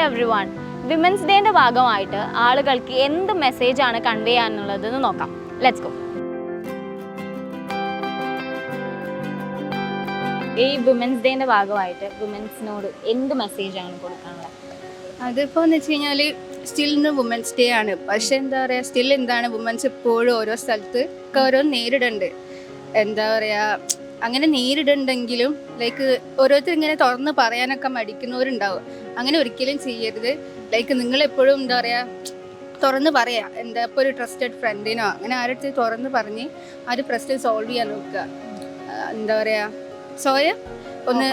Hi every one. Women's ഡേൻ്റെ ഭാഗമായിട്ട് ആളുകൾക്ക് എന്ത് മെസ്സേജാണ് കൺവേ ചെയ്യാനുള്ളതെന്ന് നോക്കാം. Let's go. ഈ വിമൻസ് ഡേൻ്റെ ഭാഗമായിട്ട് വിമൻസിനോട് എന്ത് മെസ്സേജാണ് കൊടുക്കാനുള്ളത്? അതിപ്പോൾ എന്ന് വെച്ച് കഴിഞ്ഞാൽ സ്റ്റിൽ ഇന്ന് വുമൻസ് ഡേ ആണ്. പക്ഷെ എന്താ പറയുക, സ്റ്റിൽ എന്താണ് വുമൻസ് ഇപ്പോഴും ഓരോ സ്ഥലത്ത് ഒക്കെ ഓരോ നേരിടുന്നുണ്ട്. എന്താ പറയുക, അങ്ങനെ നേരിടുന്നുണ്ടെങ്കിലും ലൈക്ക് ഓരോരുത്തർ ഇങ്ങനെ തുറന്ന് പറയാനൊക്കെ മടിക്കുന്നവരുണ്ടാവും. അങ്ങനെ ഒരിക്കലും ചെയ്യരുത്. ലൈക്ക് നിങ്ങളെപ്പോഴും എന്താ പറയുക തുറന്ന് പറയാം. എന്താ ഇപ്പോൾ ഒരു ട്രസ്റ്റഡ് ഫ്രണ്ടിനോ അങ്ങനെ ആരുടെ തുറന്ന് പറഞ്ഞ് ആ ഒരു പ്രശ്നം സോൾവ് ചെയ്യാൻ നോക്കുക. എന്താ പറയുക, സ്വയം ഒന്ന്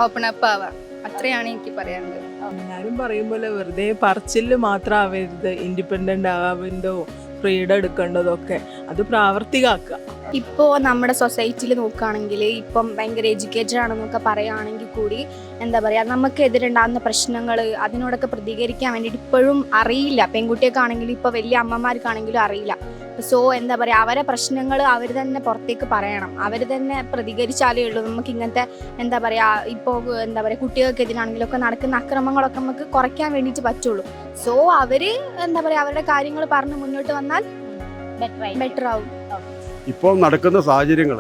ഓപ്പൺ അപ്പ് ആവാം. അത്രയാണ് എനിക്ക് പറയാനുള്ളത്. എല്ലാവരും പറയുമ്പോൾ വെറുതെ പറച്ചില് മാത്രം ആവരുത്. ഇൻഡിപെൻഡൻ്റ് ആവേണ്ടോ ഫ്രീഡം എടുക്കേണ്ടതൊക്കെ അത് പ്രാവർത്തികമാക്കുക. ഇപ്പോൾ നമ്മുടെ സൊസൈറ്റിയിൽ നോക്കുകയാണെങ്കിൽ ഇപ്പം ഭയങ്കര എഡ്യൂക്കേറ്റഡ് ആണെന്നൊക്കെ പറയുകയാണെങ്കിൽ കൂടി എന്താ പറയുക, നമുക്കെതിരുണ്ടാകുന്ന പ്രശ്നങ്ങൾ അതിനോടൊക്കെ പ്രതികരിക്കാൻ വേണ്ടിയിട്ട് ഇപ്പോഴും അറിയില്ല. പെൺകുട്ടിയൊക്കെ ആണെങ്കിലും ഇപ്പോൾ വലിയ അമ്മമാർക്കാണെങ്കിലും അറിയില്ല. സോ എന്താ പറയുക, അവരെ പ്രശ്നങ്ങൾ അവർ തന്നെ പുറത്തേക്ക് പറയണം. അവർ തന്നെ പ്രതികരിച്ചാലേ ഉള്ളൂ നമുക്ക് ഇങ്ങനത്തെ എന്താ പറയുക, ഇപ്പോൾ എന്താ പറയുക കുട്ടികൾക്കെതിരാണെങ്കിലൊക്കെ നടക്കുന്ന അക്രമങ്ങളൊക്കെ നമുക്ക് കുറയ്ക്കാൻ വേണ്ടിയിട്ട് പറ്റുള്ളൂ. സോ അവർ എന്താ പറയുക അവരുടെ കാര്യങ്ങൾ പറഞ്ഞ് മുന്നോട്ട് വന്നാൽ ബെറ്റർ ആവും. ഇപ്പോൾ നടക്കുന്ന സാഹചര്യങ്ങൾ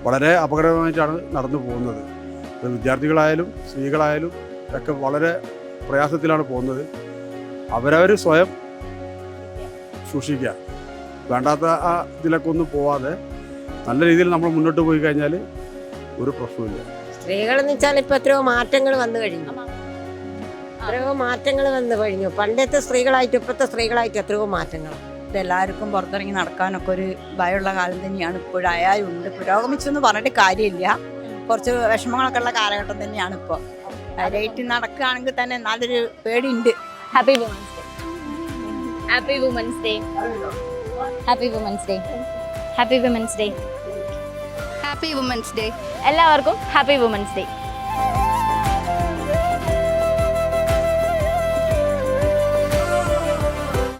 വളരെ അപകടമായിട്ടാണ് നടന്നു പോകുന്നത്. വിദ്യാർത്ഥികളായാലും സ്ത്രീകളായാലും ഒക്കെ വളരെ പ്രയാസത്തിലാണ് പോകുന്നത്. അവരവർ സ്വയം സൂക്ഷിക്കുക. വേണ്ടാത്ത ആ ഇതിലൊക്കെ ഒന്നും പോവാതെ നല്ല രീതിയിൽ നമ്മൾ മുന്നോട്ട് പോയി കഴിഞ്ഞാൽ ഒരു പ്രശ്നമില്ല. സ്ത്രീകളെന്ന് വെച്ചാൽ ഇപ്പം എത്രയോ മാറ്റങ്ങൾ വന്നു കഴിഞ്ഞു. എത്രയോ മാറ്റങ്ങൾ വന്നു കഴിഞ്ഞു. പണ്ടത്തെ സ്ത്രീകളായിട്ട് ഇപ്പോഴത്തെ സ്ത്രീകളായിട്ട് എത്രയോ മാറ്റങ്ങൾ. എല്ലാവർക്കും പുറത്തിറങ്ങി നടക്കാനൊക്കെ ഒരു ഭയമുള്ള കാലം തന്നെയാണ് ഇപ്പോഴായുണ്ട്. പുരോഗമിച്ചെന്ന് പറഞ്ഞിട്ട് കാര്യമില്ല. കുറച്ച് വിഷമങ്ങളൊക്കെ ഉള്ള കാലഘട്ടം തന്നെയാണ് ഇപ്പോൾ. ഡേറ്റ് നടക്കുകയാണെങ്കിൽ തന്നെ നല്ലൊരു പേടിയുണ്ട്. Happy women's day. Happy women's day. Happy women's day. Happy women's day. Happy women's day. എല്ലാവർക്കും ഹാപ്പി വുമൻസ് ഡേ.